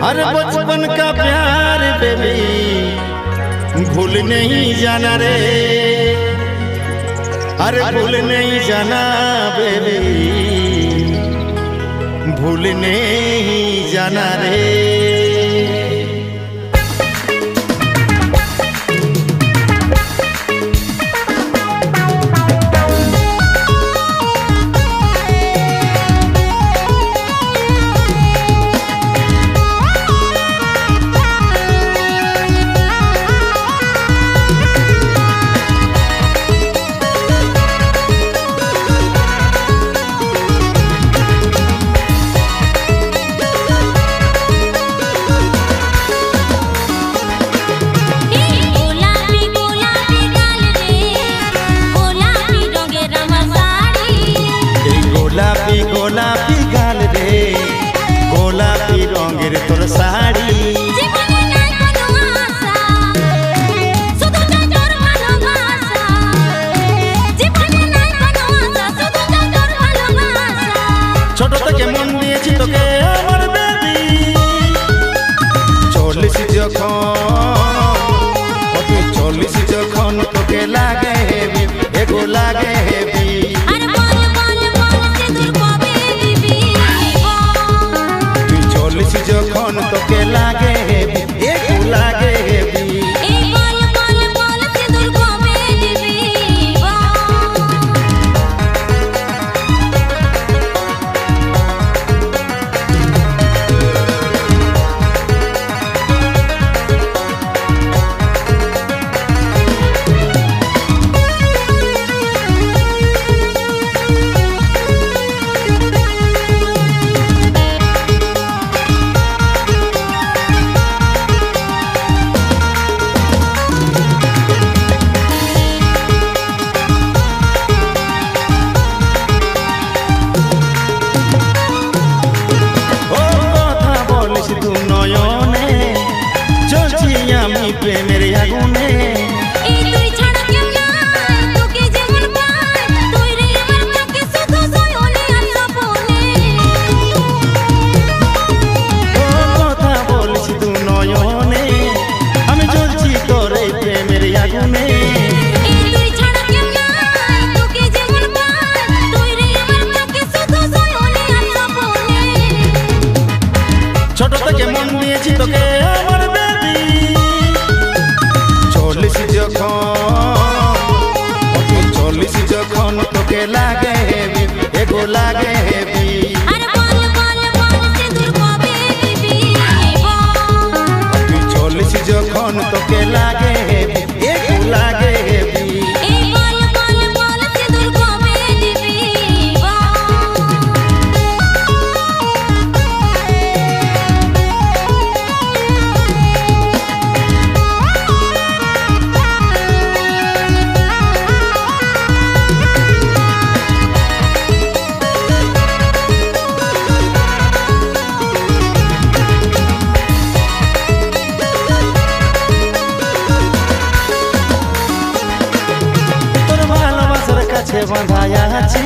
अरे बचपन का प्यार बेबी भूल नहीं जाना रे, अरे भूल नहीं जाना बेबी, भूल नहीं जाना रे। गोलापी गाल रे, गोलापी रंगेर तोर शाड़ी, ছোট থেকে মন দিয়েছি তোকে আমার বেবি, 40 যখন তুই 40 যখন তোকে লাগে হেবি, এগো লাগে হেবি। যখন তোকে লাগে হেবি, একটু লাগে হেবি। প্রেমের আগুনে কথা বলছি তু নয়নে, আমি জ্বলছি তোর এই প্রেমের আগুনে। ছোট থেকে মন দিয়েছি তোকে আমার বেবি, 40 যখন তোকে লাগে হেবি, এগো লাগে হেবি। তুই 40 যখন তোকে লাগে হেবি, এগো লাগে হেবি। বাঁধায় আছি